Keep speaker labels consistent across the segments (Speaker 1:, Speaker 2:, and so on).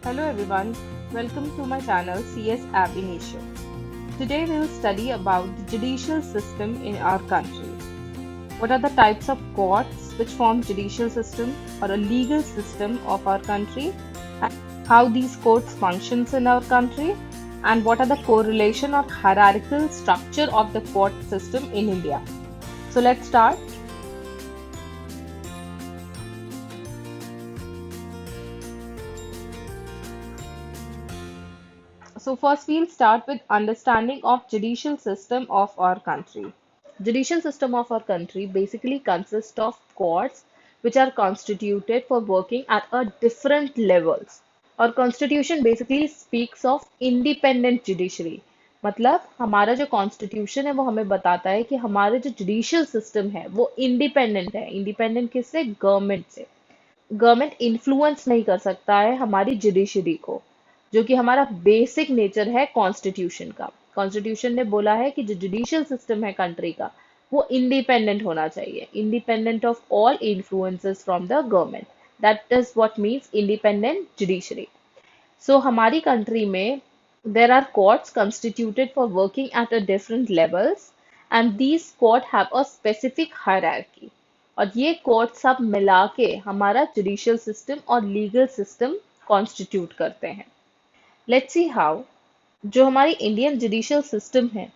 Speaker 1: Hello everyone, welcome to my channel CS Ab Initio. Today we will study about the judicial system in our country. What are the types of courts which form judicial system or a legal system of our country, and how these courts functions in our country, and what are the correlation or hierarchical structure of the court system in India. So let's start. So first we'll start with understanding of judicial system of our country. Judicial system of our country basically consists of courts which are constituted for working at a different levels. और constitution basically speaks of independent judiciary मतलब हमारा जो constitution है वो हमें बताता है कि हमारा जो जुडिशियल सिस्टम है वो इंडिपेंडेंट है। इंडिपेंडेंट किससे? गवर्नमेंट से। गवर्नमेंट इन्फ्लुएंस नहीं कर सकता है हमारी जुडिशरी को, जो कि हमारा बेसिक नेचर है कॉन्स्टिट्यूशन का। कॉन्स्टिट्यूशन ने बोला है कि जो जुडिशियल सिस्टम है कंट्री का वो इंडिपेंडेंट होना चाहिए, independent of all influences from the government. That is what means independent judiciary. So हमारी कंट्री में there are courts constituted for working at a different levels, and these court have a specific hierarchy. और ये court सब मिला के हमारा judicial system और legal system constitute करते हैं। Let's see how. जो हमारी इंडियन जुडिशियल सिस्टम है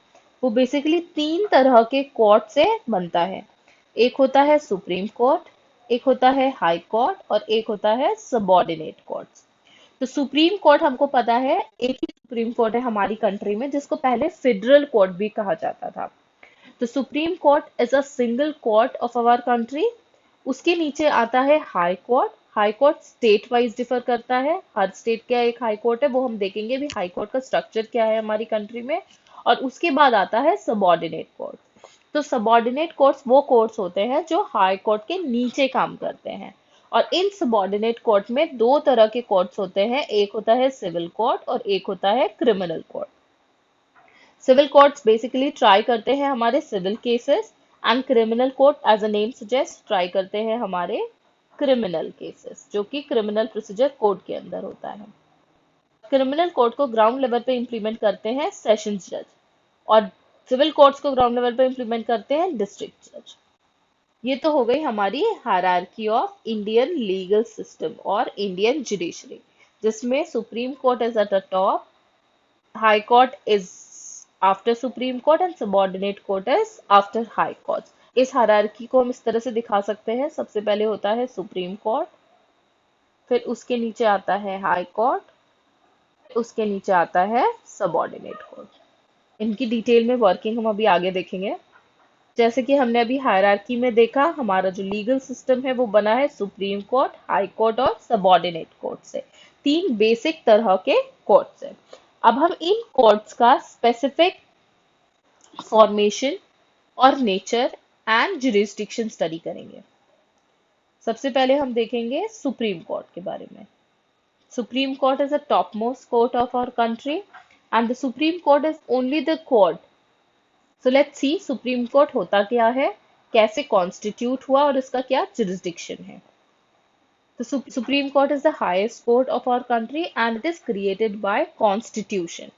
Speaker 1: वो बेसिकली तीन तरह के कोर्ट से बनता है। एक होता है सुप्रीम कोर्ट, एक होता है हाई कोर्ट और एक होता है सबऑर्डिनेट कोर्ट्स। तो सुप्रीम कोर्ट हमको पता है, एक ही सुप्रीम कोर्ट है हमारी कंट्री में जिसको पहले फेडरल कोर्ट भी कहा जाता था। तो Supreme Court is a single court of our country. उसके नीचे आता है high court. High court state wise differ करता है, हर स्टेट का एक हाई कोर्ट है, वो हम देखेंगे भी हाई कोर्ट का स्ट्रक्चर क्या है हमारी कंट्री में। और उसके बाद आता है सबऑर्डिनेट कोर्ट। तो सबऑर्डिनेट कोर्ट्स वो कोर्ट्स होते हैं जो हाई कोर्ट के नीचे काम करते हैं। और इन सबऑर्डिनेट कोर्ट में दो तरह के कोर्ट्स होते हैं, एक होता है सिविल कोर्ट और एक होता है criminal court. Civil courts basically try करते हैं हमारे civil cases, and criminal court as a name suggest try करते हैं हमारे क्रिमिनल केसेस, जो कि क्रिमिनल प्रोसीजर कोड के अंदर होता है। क्रिमिनल कोर्ट को ग्राउंड लेवल पे इम्प्लीमेंट करते हैं सेशंस जज, और सिविल कोर्ट्स को ग्राउंड लेवल पे इम्प्लीमेंट करते हैं डिस्ट्रिक्ट जज। ये तो हो गई हमारी hierarchy of Indian legal system और इंडियन जुडिशरी, जिसमें Supreme Court is at the top, high court is after supreme court and subordinate court is after high court. इस हायरार्की को हम इस तरह से दिखा सकते हैं। सबसे पहले होता है सुप्रीम कोर्ट, फिर उसके नीचे आता है हाई कोर्ट, उसके नीचे आता है सबऑर्डिनेट कोर्ट। इनकी डिटेल में वर्किंग हम अभी आगे देखेंगे। जैसे कि हमने अभी हायरार्की में देखा, हमारा जो लीगल सिस्टम है वो बना है सुप्रीम कोर्ट, हाई कोर्ट और सबऑर्डिनेट कोर्ट से। तीन बेसिक तरह के कोर्ट से। अब हम इन कोर्ट्स का स्पेसिफिक फॉर्मेशन और नेचर एंड जुरिस्डिक्शन स्टडी करेंगे। सबसे पहले हम देखेंगे सुप्रीम कोर्ट के बारे में। Supreme Court is the topmost court of our country, and the Supreme Court is only the court. So let's see Supreme Court होता क्या है, कैसे कॉन्स्टिट्यूट हुआ और इसका क्या जुरिस्डिक्शन है। तो Supreme Court is the highest court of our country and it is created by constitution.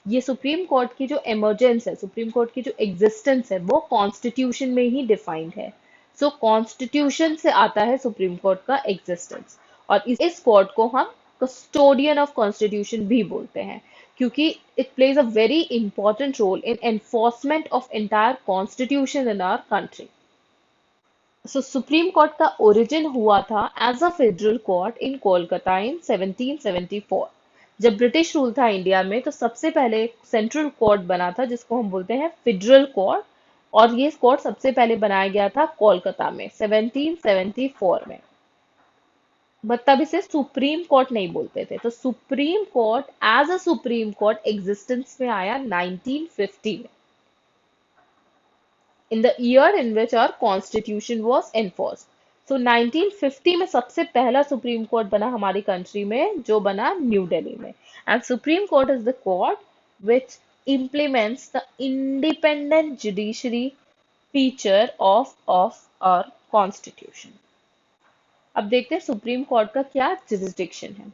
Speaker 1: ये सुप्रीम कोर्ट की जो इमर्जेंस है, सुप्रीम कोर्ट की जो एग्जिस्टेंस है, वो कॉन्स्टिट्यूशन में ही डिफाइंड है। सो कॉन्स्टिट्यूशन से आता है सुप्रीम कोर्ट का एग्जिस्टेंस। और इस कोर्ट को हम कस्टोडियन ऑफ कॉन्स्टिट्यूशन भी बोलते हैं, क्योंकि it plays a very important role in enforcement of entire constitution in our country. So Supreme Court का ओरिजिन हुआ था as a federal court in Kolkata in 1774। जब ब्रिटिश रूल था इंडिया में तो सबसे पहले सेंट्रल कोर्ट बना था जिसको हम बोलते हैं फेडरल कोर्ट, और ये कोर्ट सबसे पहले बनाया गया था कोलकाता में 1774 में। मतलब इसे सुप्रीम कोर्ट नहीं बोलते थे। तो Supreme Court as a Supreme Court existence में आया 1950 में, in the year in which our constitution was enforced. So 1950 में सबसे पहला सुप्रीम कोर्ट बना हमारी कंट्री में, जो बना न्यू दिल्ली में। And supreme Court is the court which implements the independent judiciary feature of our constitution. अब देखते हैं सुप्रीम कोर्ट का क्या jurisdiction है।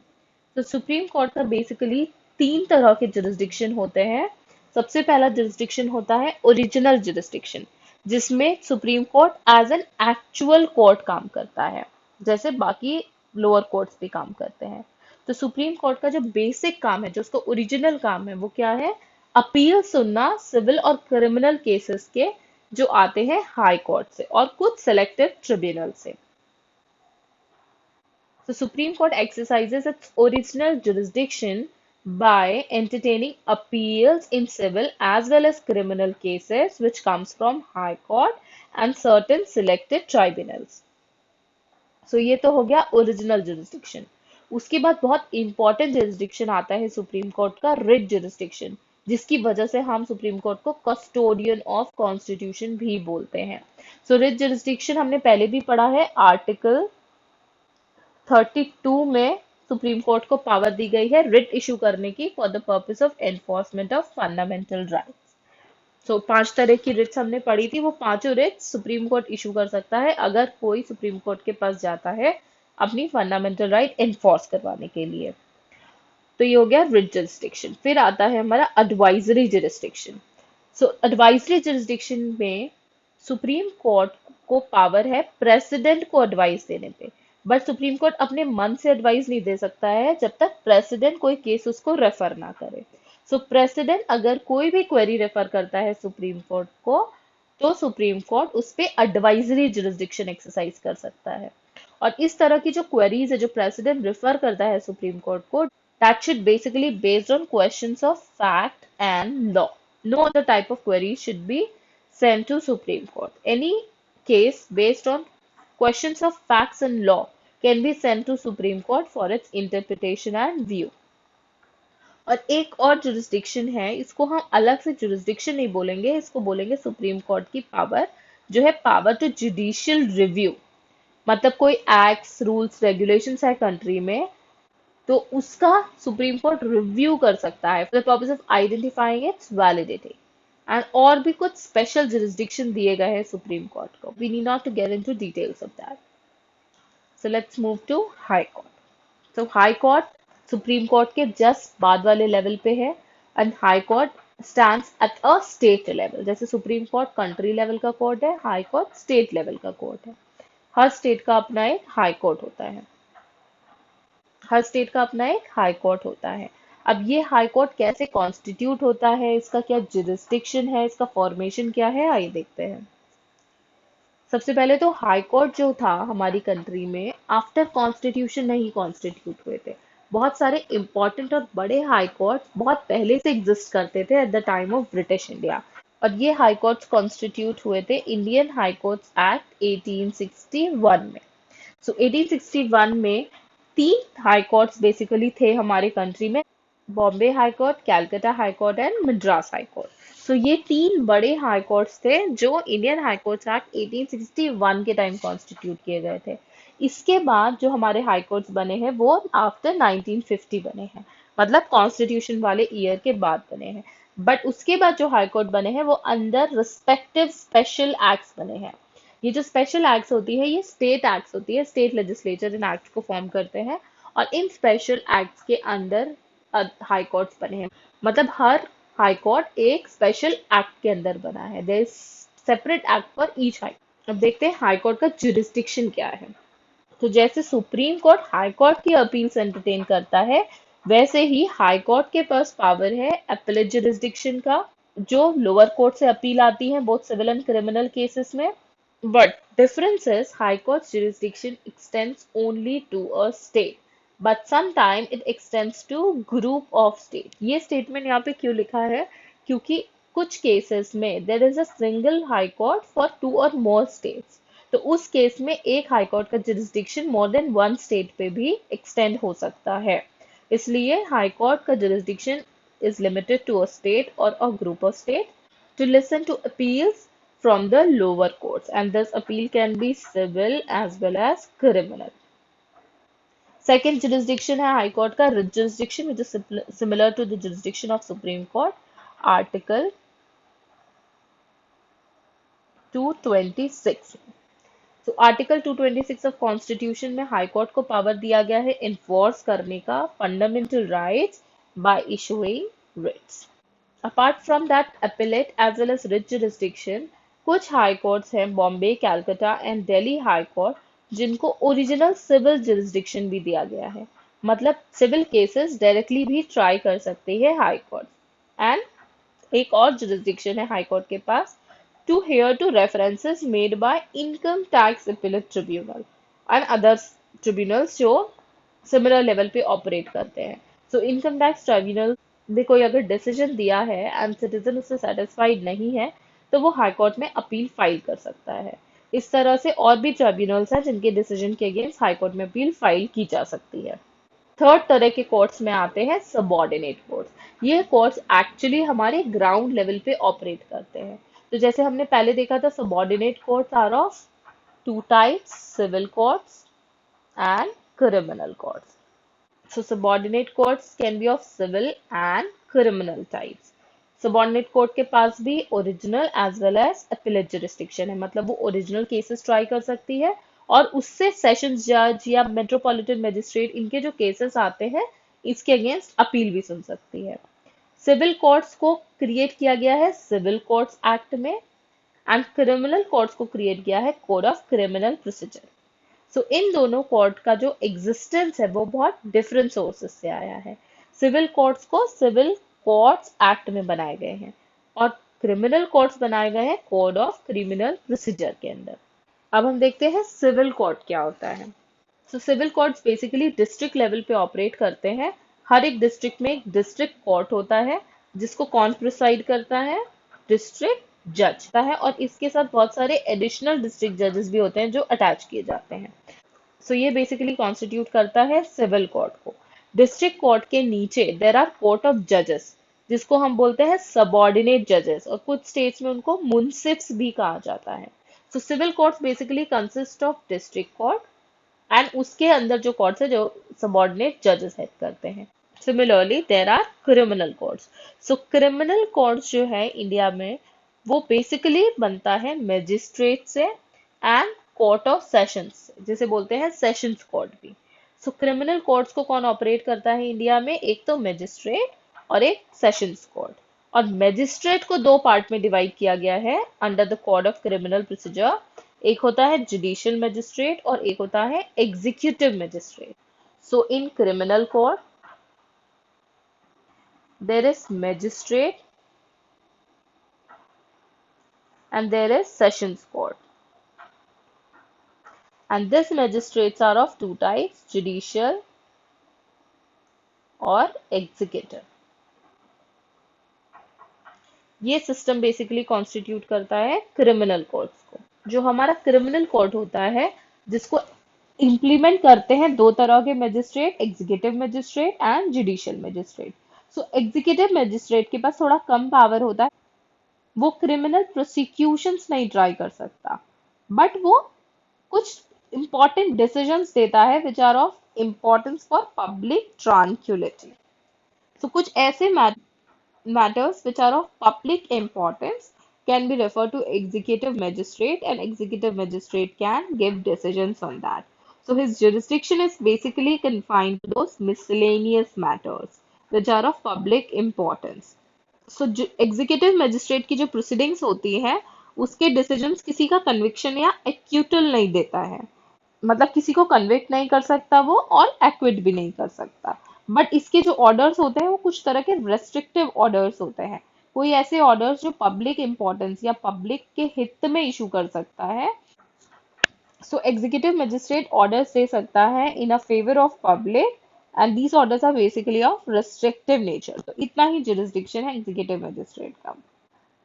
Speaker 1: तो सुप्रीम कोर्ट का बेसिकली तीन तरह के जुरिस्डिक्शन होते हैं। सबसे पहला जुरिस्डिक्शन होता है ओरिजिनल जुरिस्डिक्शन, जिसमें Supreme Court as an actual court काम करता है, जैसे बाकी लोअर कोर्ट्स भी काम करते हैं। तो सुप्रीम कोर्ट का जो बेसिक काम है, जो उसका ओरिजिनल काम है, वो क्या है? अपील सुनना सिविल और क्रिमिनल केसेस के, जो आते हैं हाई कोर्ट से और कुछ सेलेक्टिव ट्रिब्यूनल से। So Supreme Court exercises its original jurisdiction by entertaining appeals in civil as well as criminal cases which comes from High Court and certain selected tribunals. So ये तो हो गया original jurisdiction. उसके बाद बहुत important jurisdiction आता है supreme Court का, रिट jurisdiction, जिसकी वजह से हम सुप्रीम कोर्ट को कस्टोडियन ऑफ कॉन्स्टिट्यूशन भी बोलते हैं। सो रिट jurisdiction हमने पहले भी पढ़ा है, आर्टिकल 32 में सुप्रीम कोर्ट को पावर दी गई है रिट इशू करने की for the purpose of enforcement of fundamental rights. So 5 तरह की रिट्स हमने पढ़ी थी, वो पांचों रिट्स सुप्रीम कोर्ट इशू कर सकता है अगर कोई सुप्रीम कोर्ट के पास जाता है अपनी फंडामेंटल राइट एनफोर्स करवाने के लिए। तो ये हो गया रिट जुरिस्डिक्शन। फिर आता है हमारा एडवाइजरी जुरिस्डिक्शन। सो एडवाइजरी जुरिस्डिक्शन में सुप्रीम कोर्ट को पावर है प्रेसिडेंट को एडवाइस देने पे, बट सुप्रीम कोर्ट अपने मन से एडवाइस नहीं दे सकता है जब तक प्रेसिडेंट कोई केस उसको रेफर ना करे। सो प्रेसिडेंट अगर कोई भी क्वेरी रेफर करता है सुप्रीम कोर्ट को, तो सुप्रीम कोर्ट उस पे एडवाइजरी जुरिस्डिक्शन एक्सरसाइज कर सकता है। और इस तरह की जो क्वेरीज है जो प्रेसिडेंट रेफर करता है सुप्रीम कोर्ट को, that should basically based on questions of fact and law. No other type of query should be sent to Supreme Court. Any case based on questions of facts and law can be sent to Supreme Court for its interpretation and view. और एक और jurisdiction है, इसको हम अलग से jurisdiction नहीं बोलेंगे, इसको बोलेंगे सुप्रीम कोर्ट की पावर, जो है पावर टू जुडिशियल रिव्यू। मतलब कोई एक्ट्स, रूल्स, रेगुलेशंस है कंट्री में, तो उसका सुप्रीम कोर्ट रिव्यू कर सकता है for the purpose of identifying its validity. And और भी कुछ स्पेशल जुरिस्डिक्शन दिए गए हैं सुप्रीम कोर्ट को, we need not to get into details of that. So let's move to high court. So high court Supreme Court के just बाद वाले लेवल पे है, and high court stands at a state level. जैसे Supreme court country level का court है, high court state level का court है। हर स्टेट का अपना एक हाई कोर्ट होता है, हर स्टेट का अपना एक हाई कोर्ट होता है। अब ये हाई कोर्ट कैसे कॉन्स्टिट्यूट होता है, इसका क्या जुरिस्डिक्शन है, इसका फॉर्मेशन क्या है, आइए देखते हैं। सबसे पहले तो हाई कोर्ट जो था हमारी कंट्री में आफ्टर कॉन्स्टिट्यूशन नहीं कॉन्स्टिट्यूट हुए थे। बहुत सारे इंपॉर्टेंट और बड़े हाई कोर्ट बहुत पहले से एग्जिस्ट करते थे at the time of British India, और ये हाई कोर्ट्स कॉन्स्टिट्यूट हुए थे इंडियन हाई कोर्ट्स एक्ट 1861 में। सो 1861 में तीन हाई कोर्ट्स बेसिकली थे हमारे कंट्री में, Bombay high court, Calcutta high court and Madras high court. So ये तीन बड़े हाई कोर्ट्स थे जो इंडियन हाई कोर्ट्स एक्ट 1861 के टाइम कॉन्स्टिट्यूट किए गए थे। इसके बाद जो हमारे हाई कोर्ट्स बने हैं वो आफ्टर 1950 बने हैं, मतलब कॉन्स्टिट्यूशन वाले ईयर के बाद बने हैं। बट उसके बाद जो हाई कोर्ट बने हैं वो अंडर रिस्पेक्टिव स्पेशल एक्ट्स बने हैं। ये जो स्पेशल एक्ट्स होती है ये स्टेट एक्ट्स होती है, स्टेट लेजिस्लेचर इन एक्ट्स को फॉर्म करते हैं, और इन स्पेशल एक्ट्स के अंदर हाई कोर्ट्स बने हैं। मतलब हर हाई कोर्ट एक स्पेशल एक्ट के अंदर बना है, there is separate act for each high. अब देखते हैं हाई कोर्ट का जुरिस्डिक्शन क्या है। तो जैसे सुप्रीम कोर्ट हाई कोर्ट की अपील्स एंटरटेन करता है, वैसे ही हाई कोर्ट के पास पावर है अपीलेट जुरिस्डिक्शन का, जो लोअर कोर्ट से अपील आती है both civil and criminal cases में। But difference is High Court's jurisdiction extends only to a state, but sometimes it extends to group of state. ये statement यहाँ पे क्यों लिखा है? क्योंकि कुछ cases में there is a single high court for 2 or more states. तो उस केस में एक हाई कोर्ट का jurisdiction more than one state पे भी extend हो सकता है। इसलिए हाई कोर्ट का jurisdiction is limited to a state or a group of state to listen to appeals from the lower courts, and this appeal can be civil as well as criminal. Second jurisdiction है high court का writ jurisdiction, which is similar to the jurisdiction of Supreme Court, Article 226. तो article 226 of constitution में high court को power दिया गया है enforce करने का fundamental rights by issuing writs. Apart from that appellate as well as writ jurisdiction, कुछ high courts हैं Bombay, Calcutta and Delhi high court जिनको ओरिजिनल सिविल jurisdiction भी दिया गया है, मतलब सिविल केसेस डायरेक्टली भी ट्राई कर सकते हैं हाई कोर्ट। एंड एक और jurisdiction है हाई कोर्ट के पास to hear to references made by income tax appellate tribunal and other tribunals जो सिमिलर लेवल पे ऑपरेट करते हैं। सो इनकम टैक्स ट्राइब्यूनल ने कोई अगर डिसीजन दिया है एंड सिटीजन उससे सेटिस्फाइड नहीं है तो वो हाई कोर्ट में अपील फाइल कर सकता है। इस तरह से और भी ट्राइब्यूनल्स हैं जिनके डिसीजन के अगेंस्ट हाई कोर्ट में अपील फाइल की जा सकती है। थर्ड तरह के कोर्ट्स में आते हैं सबऑर्डिनेट कोर्ट्स। ये कोर्ट्स एक्चुअली हमारे ग्राउंड लेवल पे ऑपरेट करते हैं। तो जैसे हमने पहले देखा था, subordinate courts are of two types, civil courts and criminal courts. So subordinate courts can be of civil and criminal types. Subordinate court के पास भी original as well as appellate jurisdiction है, मतलब वो original cases try कर सकती है और उससे सेशंस जज या मेट्रोपॉलिटन मजिस्ट्रेट इनके जो केसेस आते हैं इसके अगेंस्ट अपील भी सुन सकती है। सिविल कोर्ट्स को क्रिएट किया गया है सिविल कोर्ट्स एक्ट में एंड क्रिमिनल कोर्ट्स को क्रिएट किया है कोड ऑफ क्रिमिनल प्रोसीजर। सो इन दोनों कोर्ट का जो एग्जिस्टेंस है वो बहुत डिफरेंट सोर्सेस से आया है। सिविल कोर्ट्स को सिविल कोर्ट्स एक्ट में बनाए गए हैं और क्रिमिनल कोर्ट्स बनाए गए हैं कोड ऑफ क्रिमिनल प्रोसीजर के अंदर। अब हम देखते हैं सिविल कोर्ट क्या होता है। So civil courts basically district level पे ऑपरेट करते हैं। हर एक डिस्ट्रिक्ट में एक डिस्ट्रिक्ट कोर्ट होता है जिसको कौन प्रिसाइड करता है, डिस्ट्रिक्ट जज का है, और इसके साथ बहुत सारे एडिशनल डिस्ट्रिक्ट जजेस भी होते हैं जो अटैच किए जाते हैं। सो ये बेसिकली कॉन्स्टिट्यूट करता है सिविल कोर्ट को। डिस्ट्रिक्ट कोर्ट के नीचे देर आर कोर्ट ऑफ जजेस जिसको हम बोलते हैं सबऑर्डिनेट जजेस, और कुछ स्टेट्स में उनको मुंसिफ्स भी कहा जाता है। So civil courts basically consist of district court and उसके अंदर जो कोर्ट्स है जो सबऑर्डिनेट जजेस हेड करते हैं। Similarly there are criminal courts. So criminal courts जो है इंडिया में वो बेसिकली बनता है मजिस्ट्रेट से एंड कोर्ट ऑफ सेशंस, जिसे बोलते हैं सेशंस कोर्ट भी। सो क्रिमिनल कोर्ट्स को कौन ऑपरेट करता है इंडिया में, एक तो मजिस्ट्रेट और एक सेशंस कोर्ट। और मजिस्ट्रेट को दो पार्ट में डिवाइड किया गया है under the code of criminal procedure. एक होता है जुडिशियल मजिस्ट्रेट और एक होता है executive magistrate. So in criminal court there is magistrate and there is sessions court, and these magistrates are of two types, judicial और executive। ये system basically constitute करता है क्रिमिनल कोर्ट्स को। जो हमारा क्रिमिनल कोर्ट होता है जिसको इम्प्लीमेंट करते हैं दो तरह के magistrate, executive magistrate and judicial magistrate. So executive magistrate के पास थोड़ा कम पावर होता है, वो क्रिमिनल प्रोसिक्यूशंस नहीं ट्राई कर सकता, बट वो कुछ इंपॉर्टेंट डिसीजंस देता है which are of importance for public tranquillity. So कुछ ऐसे matters which are of public importance can be referred to executive magistrate, and executive magistrate can give decisions on that. So his jurisdiction is basically confined to those miscellaneous matters which are of public importance. So executive magistrate की जो proceedings होती है उसके decisions किसी का conviction या acquittal नहीं देता है, मतलब किसी को कन्विक्ट नहीं कर सकता वो और एक्विट भी नहीं कर सकता। बट इसके जो ऑर्डर्स होते हैं वो कुछ तरह के रेस्ट्रिक्टिव ऑर्डर्स होते हैं, कोई ऐसे ऑर्डर्स जो पब्लिक इंपॉर्टेंस या पब्लिक के हित में इशू कर सकता है। सो एग्जीक्यूटिव मजिस्ट्रेट ऑर्डर्स दे सकता है in a favour of public and these orders are basically of restrictive nature. तो इतना ही जुरिस्डिक्शन है एग्जीक्यूटिव मजिस्ट्रेट का।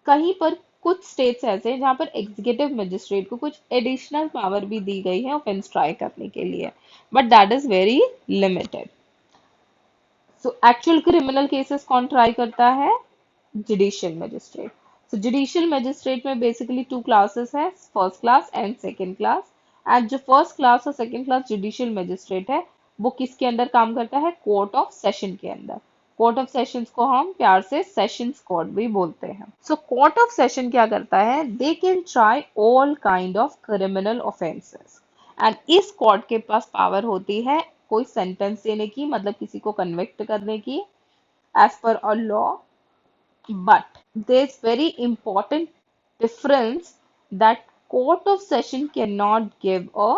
Speaker 1: कहीं पर कुछ स्टेट्स ऐसे हैं जहाँ पर एग्जीक्यूटिव मजिस्ट्रेट को कुछ एडिशनल पावर भी दी गई है ऑफेंस ट्राई करने के लिए, but that is very limited. So actual criminal cases कौन ट्राई करता है, जुडिशियल मजिस्ट्रेट। सो जुडिशियल मजिस्ट्रेट में बेसिकली टू क्लासेस है, first class and second class. And जो फर्स्ट क्लास और सेकंड क्लास जुडिशियल मजिस्ट्रेट है वो किसके अंदर काम करता है, कोर्ट ऑफ सेशन के अंदर। कोर्ट ऑफ सेशंस को हम प्यार से सेशंस कोर्ट भी बोलते हैं। सो कोर्ट ऑफ सेशन क्या करता है, they can try all kind of criminal offences, and इस कोर्ट के पास पावर होती है कोई सेंटेंस देने की, मतलब किसी को कन्विक्ट करने की as per a law, but there's very important difference that court of session cannot give a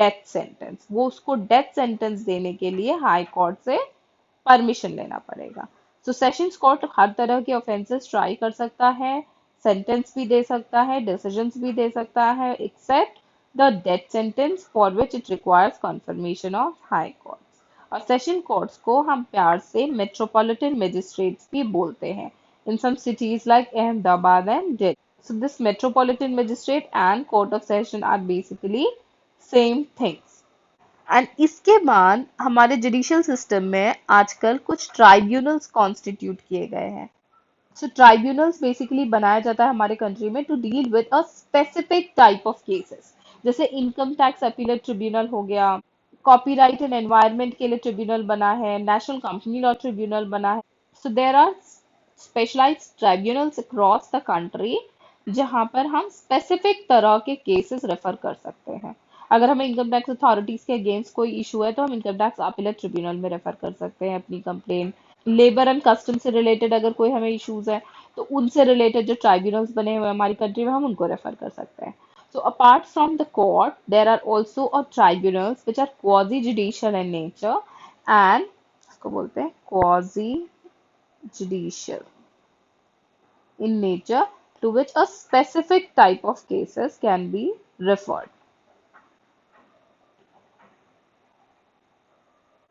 Speaker 1: death sentence. वो उसको डेथ सेंटेंस देने के लिए हाई कोर्ट से परमिशन लेना पड़ेगा। सो सेशंस कोर्ट हर तरह के ऑफेंसेस ट्राई कर सकता है, सेंटेंस भी दे सकता है, डिसीजंस भी दे सकता है, except the death sentence for which it requires confirmation of high court. और सेशन कोर्ट्स को हम प्यार से मेट्रोपॉलिटन मजिस्ट्रेट्स भी बोलते हैं in some cities like Ahmedabad and Delhi. So this metropolitan magistrate and court of session are basically same things. And इसके बाद हमारे जुडिशियल सिस्टम में आजकल कुछ ट्राइब्यूनल्स कॉन्स्टिट्यूट किए गए हैं। सो ट्राइब्यूनल्स बेसिकली बनाया जाता है हमारे कंट्री में to deal with a specific type of cases, जैसे इनकम टैक्स अपीलेट ट्रिब्यूनल हो गया, कॉपीराइट एंड एनवायरनमेंट के लिए ट्रिब्यूनल बना है, नेशनल कंपनी लॉ ट्रिब्यूनल बना है। So there are specialised tribunals across the country जहां पर हम स्पेसिफिक तरह के केसेस रेफर कर सकते हैं। अगर हमें इनकम टैक्स अथॉरिटीज के अगेंस्ट कोई इशू है तो हम इनकम टैक्स अपीलेट ट्रिब्यूनल में रेफर कर सकते हैं अपनी कंप्लेन। लेबर एंड कस्टम से रिलेटेड अगर कोई हमें इश्यूज है तो उनसे रिलेटेड जो ट्राइब्यूनल्स बने हुए हैं हमारी कंट्री में हम उनको रेफर कर सकते हैं। So apart from the court, there are also a tribunals which are quasi-judicial in nature and इसको बोलते हैं quasi-judicial in nature to which a specific type of cases can be referred.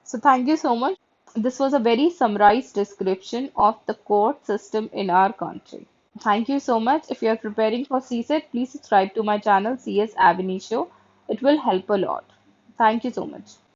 Speaker 1: So thank you so much. This was a very summarized description of the court system in our country. Thank you so much. If you are preparing for CSET, please subscribe to my channel CS Avani Show. It will help a lot. Thank you so much.